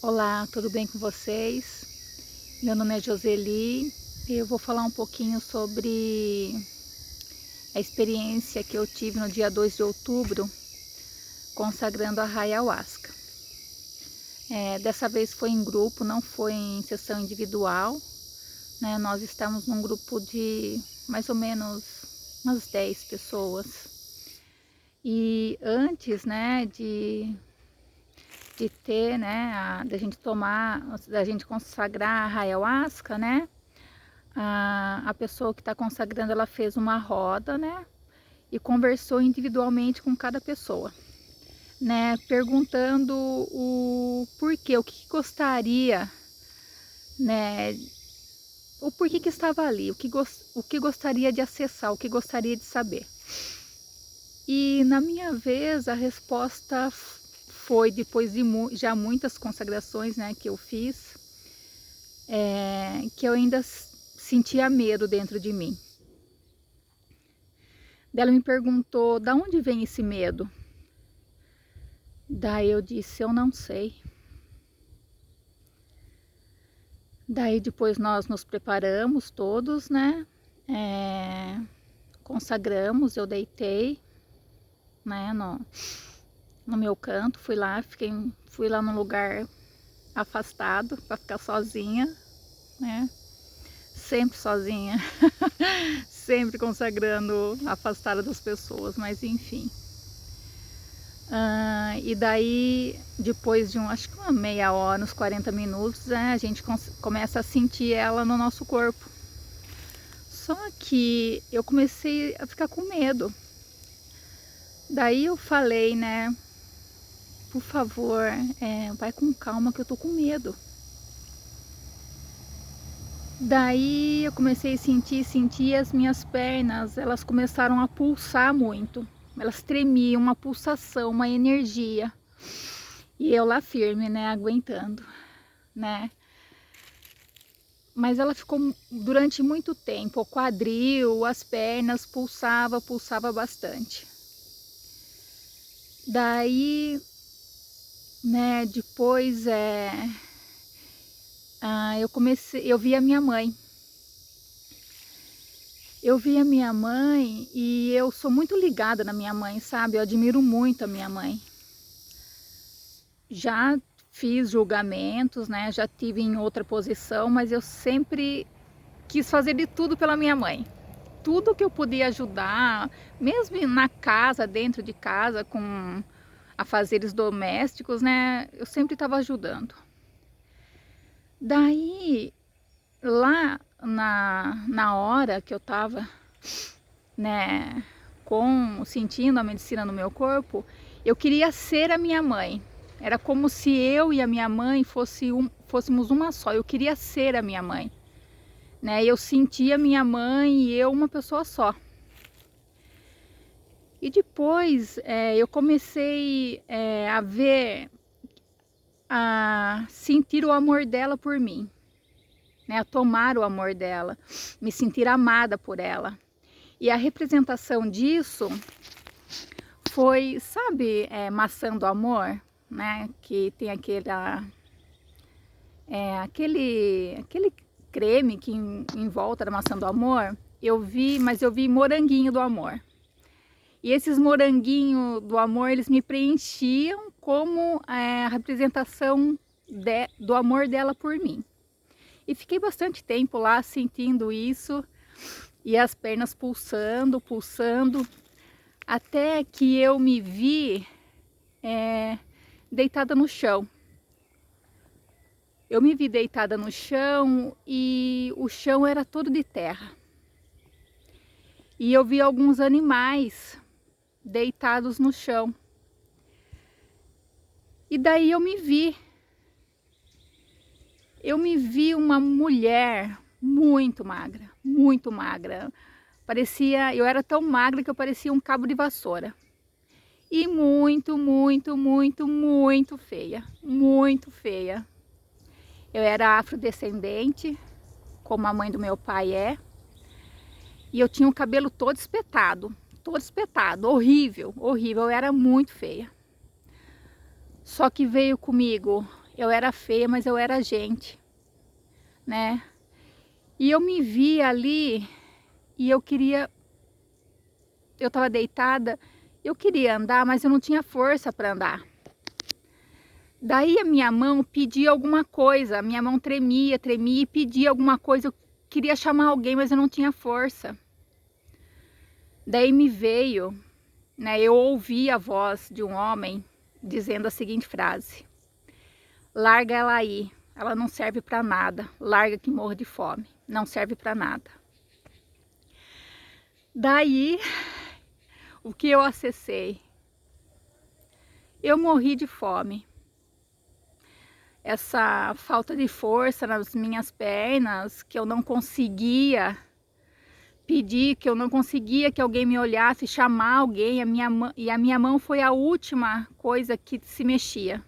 Olá, tudo bem com vocês? Meu nome é Joseli e eu vou falar um pouquinho sobre a experiência que eu tive no dia 2 de outubro consagrando a ayahuasca. Dessa vez foi em grupo, não foi em sessão individual, né? Nós estamos num grupo de mais ou menos umas 10 pessoas. E antes, né, de ter, né, da gente tomar, da gente consagrar a ayahuasca, né, a pessoa que está consagrando, ela fez uma roda, né, e conversou individualmente com cada pessoa, né, perguntando o porquê, o que gostaria, né, o porquê que estava ali, o que gostaria de acessar, o que gostaria de saber. E na minha vez a resposta foi, depois de já muitas consagrações, né, que eu fiz, que eu ainda sentia medo dentro de mim. Ela me perguntou, da onde vem esse medo? Daí eu disse, eu não sei. Daí depois nós nos preparamos todos, né, consagramos, eu deitei, né, no meu canto, fui lá num lugar afastado para ficar sozinha, né, sempre sozinha, sempre consagrando, afastada das pessoas, mas enfim. E daí, depois de acho que uma meia hora, uns 40 minutos, né, a gente começa a sentir ela no nosso corpo. Só que eu comecei a ficar com medo. Daí eu falei, né, por favor, vai com calma que eu tô com medo. Daí eu comecei a sentir as minhas pernas, elas começaram a pulsar muito. Elas tremiam, uma pulsação, uma energia. E eu lá firme, né, aguentando, né. Mas ela ficou durante muito tempo, o quadril, as pernas, pulsava bastante. Daí, né, depois eu vi a minha mãe. Eu vi a minha mãe e eu sou muito ligada na minha mãe, sabe? Eu admiro muito a minha mãe. Já fiz julgamentos, né? Já tive em outra posição, mas eu sempre quis fazer de tudo pela minha mãe. Tudo que eu podia ajudar, mesmo na casa, dentro de casa, com afazeres domésticos, né? Eu sempre estava ajudando. Daí, lá na hora que eu estava, né, sentindo a medicina no meu corpo, eu queria ser a minha mãe. Era como se eu e a minha mãe fôssemos uma só. Eu queria ser a minha mãe, né? Eu sentia minha mãe e eu uma pessoa só. E depois eu comecei a sentir o amor dela por mim, né? A tomar o amor dela, me sentir amada por ela. E a representação disso foi, sabe, maçã do amor, né? Que tem aquele creme que em volta da maçã do amor. Mas eu vi moranguinho do amor. E esses moranguinhos do amor, eles me preenchiam como a representação do amor dela por mim. E fiquei bastante tempo lá sentindo isso, e as pernas pulsando, até que eu me vi deitada no chão. Eu me vi deitada no chão e o chão era todo de terra. E eu vi alguns animais deitados no chão. E daí eu me vi uma mulher muito magra, muito magra. Eu era tão magra que eu parecia um cabo de vassoura. E muito feia, muito feia. Eu era afrodescendente, como a mãe do meu pai é. E eu tinha o cabelo todo espetado, horrível, horrível. Eu era muito feia. Só que veio comigo Eu era feia, mas eu era gente, né? E eu me vi ali e eu tava deitada, eu queria andar, mas eu não tinha força para andar. Daí a minha mão pedia alguma coisa, a minha mão tremia e pedia alguma coisa, eu queria chamar alguém, mas eu não tinha força. Daí me veio, né, eu ouvi a voz de um homem dizendo a seguinte frase: larga ela aí, ela não serve para nada, larga que morra de fome, não serve para nada. Daí, o que eu acessei? Eu morri de fome. Essa falta de força nas minhas pernas, que eu não conseguia pedir, que eu não conseguia que alguém me olhasse, chamar alguém, e a minha mão foi a última coisa que se mexia.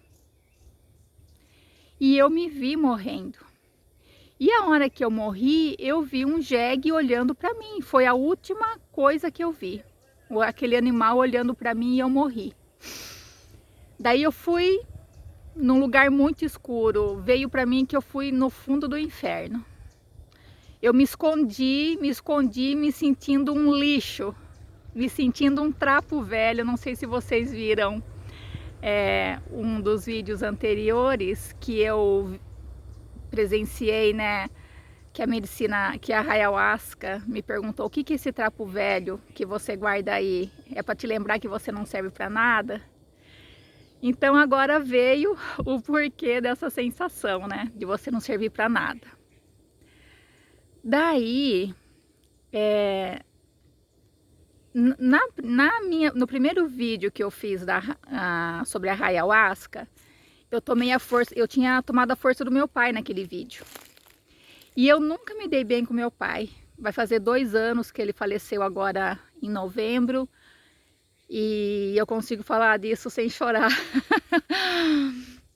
E eu me vi morrendo. E a hora que eu morri, eu vi um jegue olhando para mim. Foi a última coisa que eu vi. Aquele animal olhando para mim e eu morri. Daí eu fui num lugar muito escuro. Veio para mim que eu fui no fundo do inferno. Eu me escondi, me sentindo um lixo. Me sentindo um trapo velho. Não sei se vocês viram um dos vídeos anteriores que eu presenciei, né? Que a medicina, que a ayahuasca me perguntou: o que é esse trapo velho que você guarda aí? É para te lembrar que você não serve para nada? Então agora veio o porquê dessa sensação, né? De você não servir para nada. Daí, no primeiro vídeo que eu fiz sobre a ayahuasca, eu tinha tomado a força do meu pai naquele vídeo. E eu nunca me dei bem com meu pai. Vai fazer 2 anos que ele faleceu agora em novembro. E eu consigo falar disso sem chorar.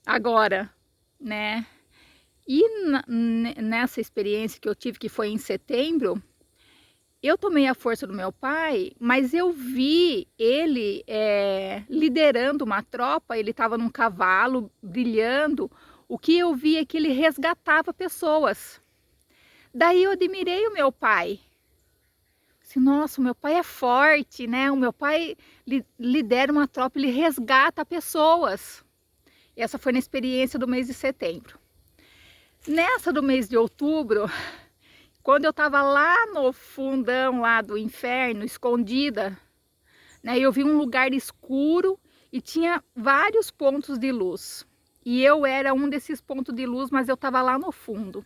Agora, né? E nessa experiência que eu tive, que foi em setembro, eu tomei a força do meu pai, mas eu vi ele liderando uma tropa. Ele estava num cavalo, brilhando. O que eu vi é que ele resgatava pessoas. Daí eu admirei o meu pai. Assim, nossa, o meu pai é forte, né? O meu pai lidera uma tropa, ele resgata pessoas. E essa foi na experiência do mês de setembro. Nessa do mês de outubro, quando eu estava lá no fundão lá do inferno, escondida, né? Eu vi um lugar escuro e tinha vários pontos de luz. E eu era um desses pontos de luz, mas eu estava lá no fundo.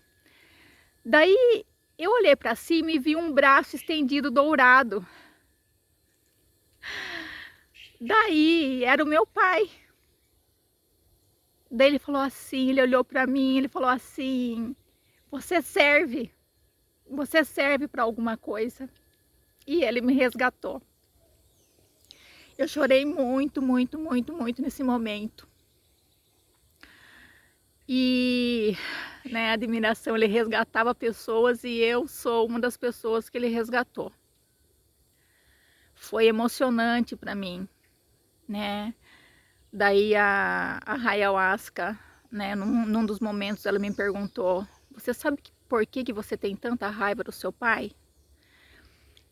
Daí eu olhei para cima e vi um braço estendido dourado. Daí era o meu pai. Daí ele falou assim, ele olhou para mim, ele falou assim: você serve para alguma coisa. E ele me resgatou. Eu chorei muito, muito, muito, muito nesse momento. E, né, admiração, ele resgatava pessoas e eu sou uma das pessoas que ele resgatou. Foi emocionante para mim, né? Daí a ayahuasca, né, num dos momentos ela me perguntou: você sabe por que você tem tanta raiva do seu pai?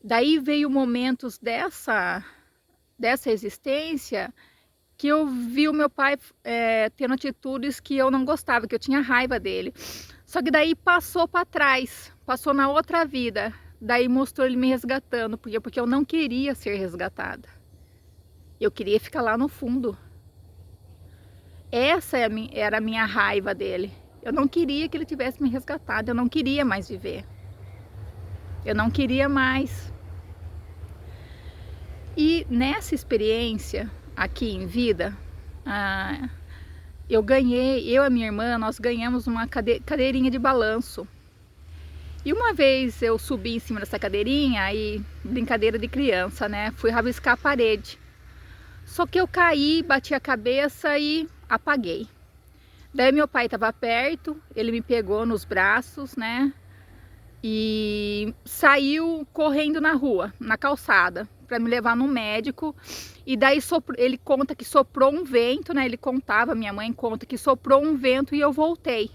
Daí veio momentos dessa existência que eu vi o meu pai tendo atitudes que eu não gostava, que eu tinha raiva dele. Só que daí passou para trás, passou na outra vida. Daí mostrou ele me resgatando, porque eu não queria ser resgatada. Eu queria ficar lá no fundo. Essa era a minha raiva dele. Eu não queria que ele tivesse me resgatado, eu não queria mais viver. Eu não queria mais. E nessa experiência aqui em vida, eu e a minha irmã, nós ganhamos uma cadeirinha de balanço. E uma vez eu subi em cima dessa cadeirinha, e brincadeira de criança, né? Fui rabiscar a parede. Só que eu caí, bati a cabeça e apaguei. Daí meu pai estava perto, ele me pegou nos braços, né? E saiu correndo na rua, na calçada, para me levar no médico. E daí ele conta que soprou um vento, né? Ele contava, minha mãe conta que soprou um vento e eu voltei.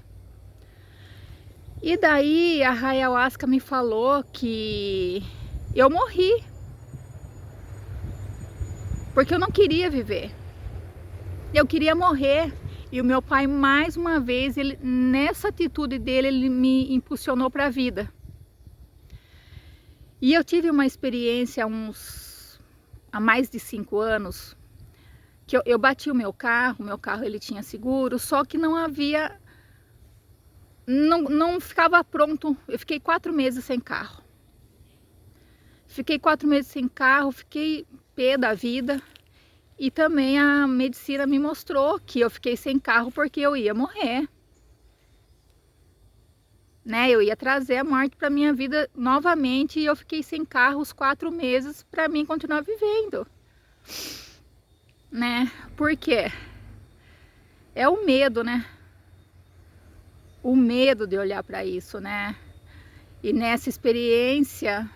E daí a ayahuasca me falou que eu morri, porque eu não queria viver. Eu queria morrer. E o meu pai, mais uma vez, nessa atitude dele, ele me impulsionou para a vida. E eu tive uma experiência há mais de 5 anos, que eu bati o meu carro ele tinha seguro, só que não havia, não ficava pronto. Eu fiquei 4 meses sem carro. Fiquei 4 meses sem carro, fiquei pé da vida. E também a medicina me mostrou que eu fiquei sem carro porque eu ia morrer. Né? Eu ia trazer a morte para minha vida novamente e eu fiquei sem carro os 4 meses para mim continuar vivendo. Né? Por quê? É o medo, né? O medo de olhar para isso, né? E nessa experiência,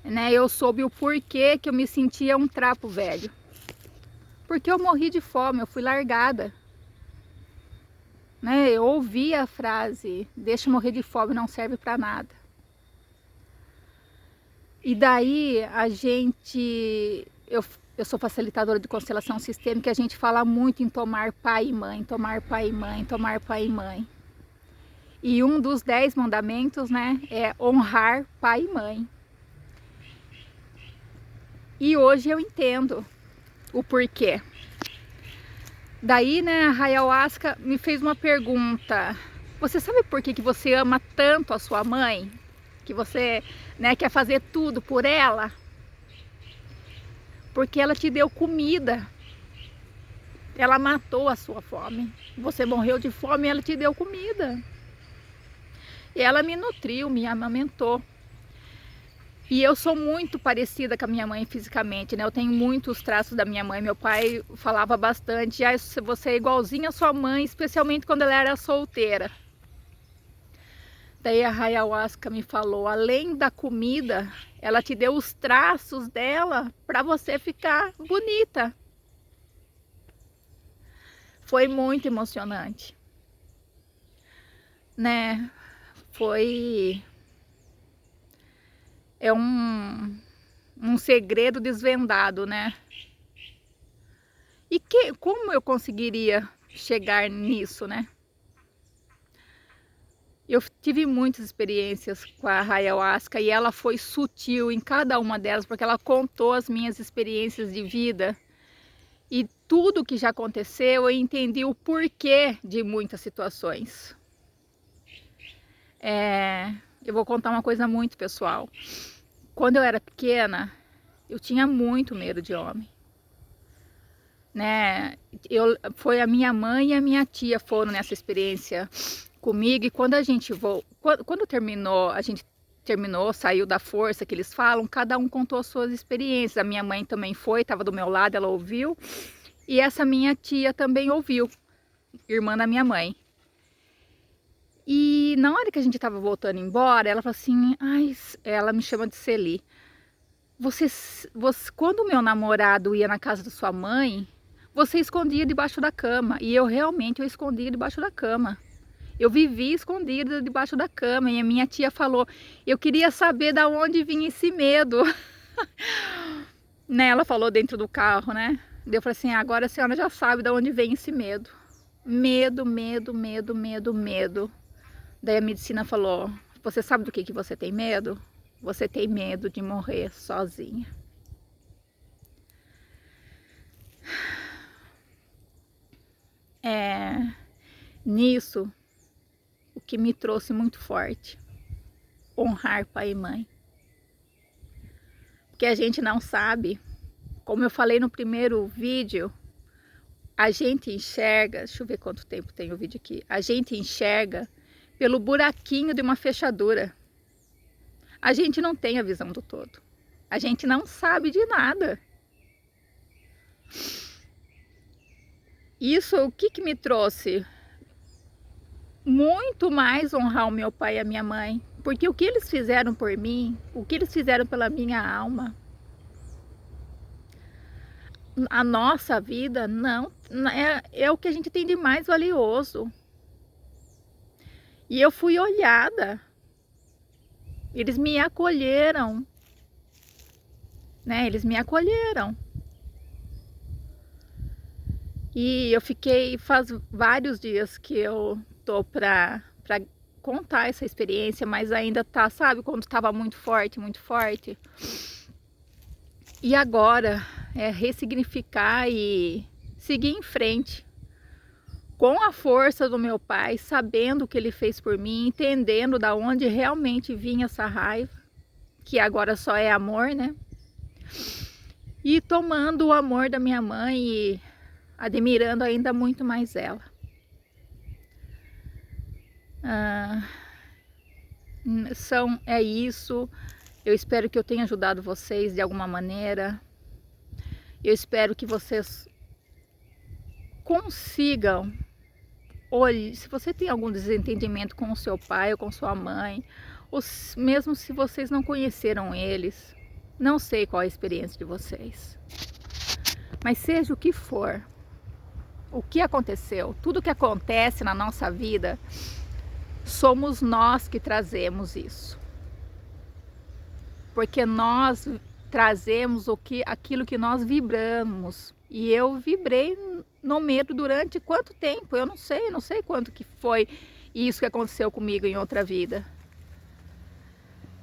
né, eu soube o porquê que eu me sentia um trapo velho. Porque eu morri de fome, eu fui largada. Né? Eu ouvi a frase, deixa eu morrer de fome, não serve para nada. E daí eu sou facilitadora de constelação sistêmica, a gente fala muito em tomar pai e mãe, tomar pai e mãe, tomar pai e mãe. E um dos 10 mandamentos, né, é honrar pai e mãe. E hoje eu entendo o porquê. Daí, né, a ayahuasca me fez uma pergunta. Você sabe por que você ama tanto a sua mãe? Que você, né, quer fazer tudo por ela? Porque ela te deu comida. Ela matou a sua fome. Você morreu de fome e ela te deu comida. E ela me nutriu, me amamentou. E eu sou muito parecida com a minha mãe fisicamente, né? Eu tenho muitos traços da minha mãe. Meu pai falava bastante, você é igualzinha à sua mãe, especialmente quando ela era solteira. Daí a ayahuasca me falou, além da comida, ela te deu os traços dela para você ficar bonita. Foi muito emocionante, né? É um segredo desvendado, né? E como eu conseguiria chegar nisso, né? Eu tive muitas experiências com a ayahuasca e ela foi sutil em cada uma delas, porque ela contou as minhas experiências de vida e tudo que já aconteceu, eu entendi o porquê de muitas situações. Eu vou contar uma coisa muito pessoal. Quando eu era pequena, eu tinha muito medo de homem, né? Foi a minha mãe e a minha tia foram nessa experiência comigo, e quando a gente terminou, saiu da força que eles falam, cada um contou as suas experiências. A minha mãe também foi, estava do meu lado, ela ouviu, e essa minha tia também ouviu, irmã da minha mãe. E na hora que a gente estava voltando embora, ela falou assim, ela me chama de Celi. Quando o meu namorado ia na casa da sua mãe, você escondia debaixo da cama. E eu escondia debaixo da cama. Eu vivia escondida debaixo da cama. E a minha tia falou, eu queria saber de onde vinha esse medo. Né? Ela falou dentro do carro, né? Eu falei assim, agora a senhora já sabe de onde vem esse medo. Medo, medo, medo, medo, medo. Daí a medicina falou, você sabe do que você tem medo? Você tem medo de morrer sozinha. Nisso, o que me trouxe muito forte, honrar pai e mãe. Porque a gente não sabe, como eu falei no primeiro vídeo, a gente enxerga, deixa eu ver quanto tempo tem o vídeo aqui, a gente enxerga pelo buraquinho de uma fechadura. A gente não tem a visão do todo. A gente não sabe de nada. Isso, o que me trouxe? Muito mais honrar o meu pai e a minha mãe. Porque o que eles fizeram por mim, o que eles fizeram pela minha alma, a nossa vida, não, é o que a gente tem de mais valioso. E eu fui olhada, eles me acolheram, né? Eles me acolheram. E eu fiquei, faz vários dias que eu tô pra contar essa experiência, mas ainda tá, sabe, quando estava muito forte, muito forte. E agora é ressignificar e seguir em frente com a força do meu pai, sabendo o que ele fez por mim, entendendo da onde realmente vinha essa raiva, que agora só é amor, né? E tomando o amor da minha mãe e admirando ainda muito mais ela. É isso. Eu espero que eu tenha ajudado vocês de alguma maneira. Eu espero que vocês consigam, olhe, se você tem algum desentendimento com o seu pai ou com sua mãe, ou mesmo se vocês não conheceram eles, não sei qual é a experiência de vocês, mas seja o que for, o que aconteceu, tudo que acontece na nossa vida, somos nós que trazemos isso, porque nós trazemos aquilo que nós vibramos. E eu vibrei no medo durante quanto tempo? Eu não sei quanto que foi isso que aconteceu comigo em outra vida.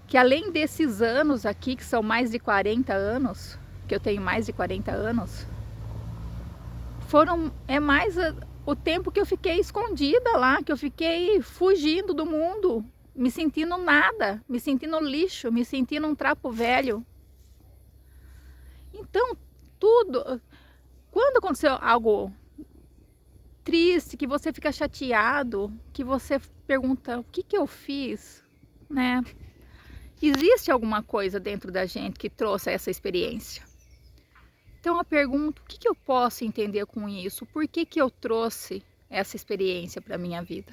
Que além desses anos aqui, que são mais de 40 anos, que eu tenho mais de 40 anos, é mais o tempo que eu fiquei escondida lá, que eu fiquei fugindo do mundo, me sentindo nada, me sentindo lixo, me sentindo um trapo velho. Então, tudo... Quando aconteceu algo triste, que você fica chateado, que você pergunta, o que eu fiz, né? Existe alguma coisa dentro da gente que trouxe essa experiência. Então eu pergunto, o que eu posso entender com isso? Por que eu trouxe essa experiência para a minha vida?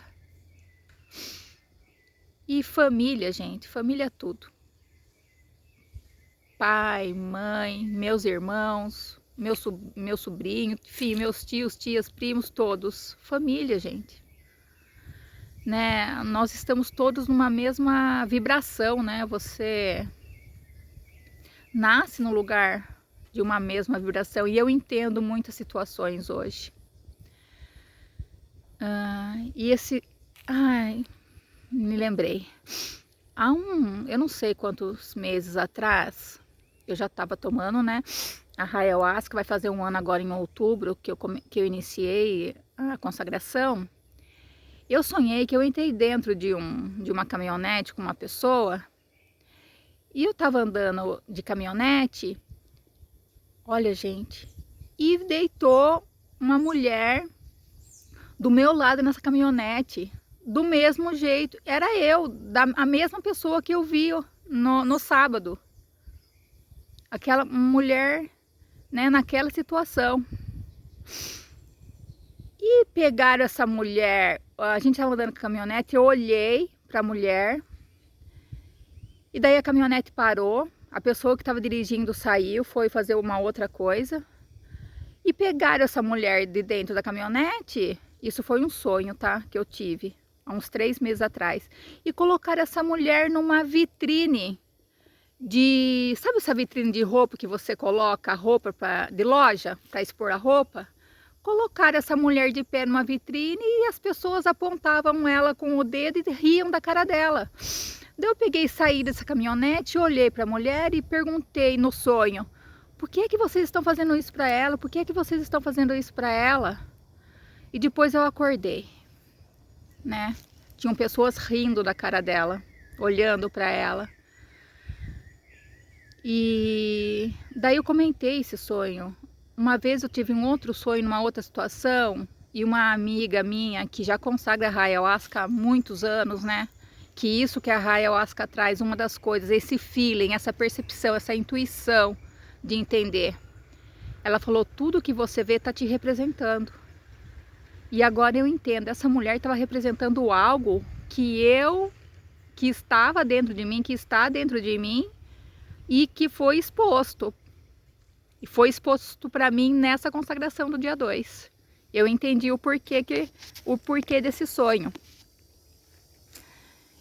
E família, gente, família é tudo. Pai, mãe, meus irmãos, meu sobrinho, enfim, meus tios, tias, primos, todos. Família, gente. Né? Nós estamos todos numa mesma vibração, né? Você nasce no lugar de uma mesma vibração. E eu entendo muitas situações hoje. Me lembrei. Eu não sei quantos meses atrás, eu já estava tomando, né? A ayahuasca, vai fazer um ano agora em outubro que eu iniciei a consagração. Eu sonhei que eu entrei dentro de uma caminhonete com uma pessoa e eu estava andando de caminhonete, olha gente, e deitou uma mulher do meu lado nessa caminhonete, do mesmo jeito, era a mesma pessoa que eu vi no sábado, aquela mulher, né, naquela situação. E pegaram essa mulher, a gente estava andando com a caminhonete, eu olhei para a mulher, e daí a caminhonete parou, a pessoa que estava dirigindo saiu, foi fazer uma outra coisa, e pegaram essa mulher de dentro da caminhonete, isso foi um sonho, tá, que eu tive, há uns 3 meses atrás, e colocaram essa mulher numa vitrine, sabe essa vitrine de roupa que você coloca a roupa de loja, para expor a roupa? Colocaram essa mulher de pé numa vitrine e as pessoas apontavam ela com o dedo e riam da cara dela. Daí eu peguei e saí dessa caminhonete, olhei para a mulher e perguntei no sonho, por que vocês estão fazendo isso para ela? Por que vocês estão fazendo isso para ela? E depois eu acordei, né? Tinham pessoas rindo da cara dela, olhando para ela. E daí eu comentei esse sonho. Uma vez eu tive um outro sonho numa outra situação e uma amiga minha que já consagra a ayahuasca há muitos anos, né? Que isso que a ayahuasca traz, uma das coisas, esse feeling, essa percepção, essa intuição de entender. Ela falou, tudo que você vê está te representando. E agora eu entendo, essa mulher estava representando algo que estava dentro de mim, que está dentro de mim e que foi exposto. E foi exposto para mim nessa consagração do dia 2. Eu entendi o porquê desse sonho.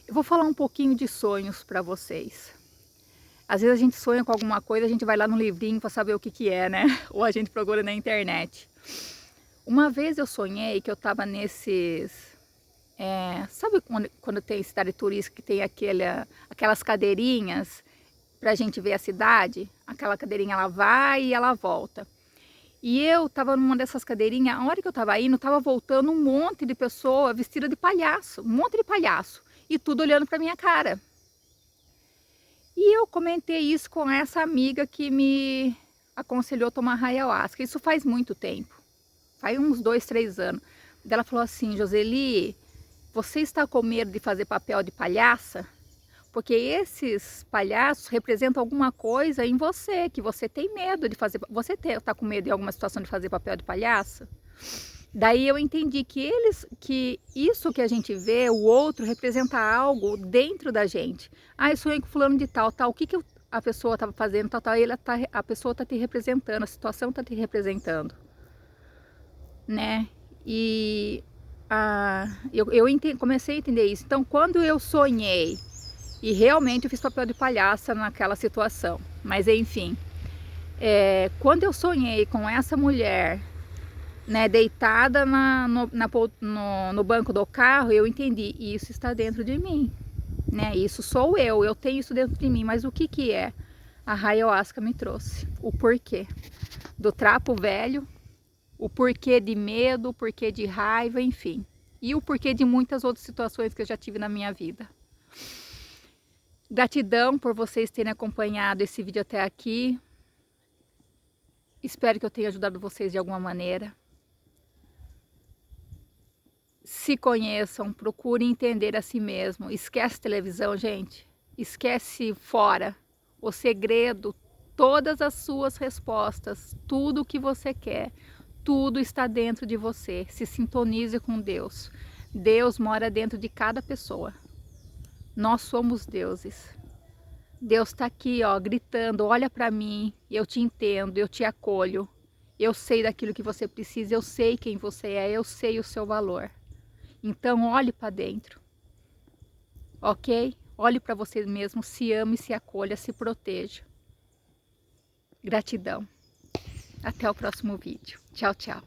Eu vou falar um pouquinho de sonhos para vocês. Às vezes a gente sonha com alguma coisa, a gente vai lá no livrinho para saber o que é, né? Ou a gente procura na internet. Uma vez eu sonhei que eu estava nesses... sabe quando tem cidade turística que tem aquelas cadeirinhas para a gente ver a cidade? Aquela cadeirinha, ela vai e ela volta. E eu estava numa dessas cadeirinhas, a hora que eu estava indo, estava voltando um monte de pessoa vestida de palhaço, um monte de palhaço. E tudo olhando para minha cara. E eu comentei isso com essa amiga que me aconselhou a tomar ayahuasca. Isso faz muito tempo. Faz uns 2, 3 anos. Ela falou assim: Joseli, você está com medo de fazer papel de palhaça? Porque esses palhaços representam alguma coisa em você, que você tem medo de fazer. Você está com medo em alguma situação de fazer papel de palhaça? Daí eu entendi que isso que a gente vê, o outro, representa algo dentro da gente. Ah, eu sonhei com fulano de tal, tal. O que a pessoa estava fazendo, tal, tal. A pessoa está te representando, a situação está te representando, né? E eu comecei a entender isso. Então, quando eu sonhei, e realmente eu fiz papel de palhaça naquela situação, mas enfim, quando eu sonhei com essa mulher, né, deitada no banco do carro, eu entendi, isso está dentro de mim, né? Isso sou eu tenho isso dentro de mim, mas o que é? A ayahuasca me trouxe o porquê do trapo velho, o porquê de medo, o porquê de raiva, enfim, e o porquê de muitas outras situações que eu já tive na minha vida. Gratidão por vocês terem acompanhado esse vídeo até aqui. Espero que eu tenha ajudado vocês de alguma maneira. Se conheçam, procurem entender a si mesmo. Esquece televisão, gente. Esquece fora. O segredo, todas as suas respostas, tudo o que você quer, tudo está dentro de você. Se sintonize com Deus. Deus mora dentro de cada pessoa. Nós somos deuses. Deus está aqui, ó, gritando: olha para mim, eu te entendo, eu te acolho. Eu sei daquilo que você precisa, eu sei quem você é, eu sei o seu valor. Então olhe para dentro, ok? Olhe para você mesmo, se ame, se acolha, se proteja. Gratidão. Até o próximo vídeo. Tchau, tchau.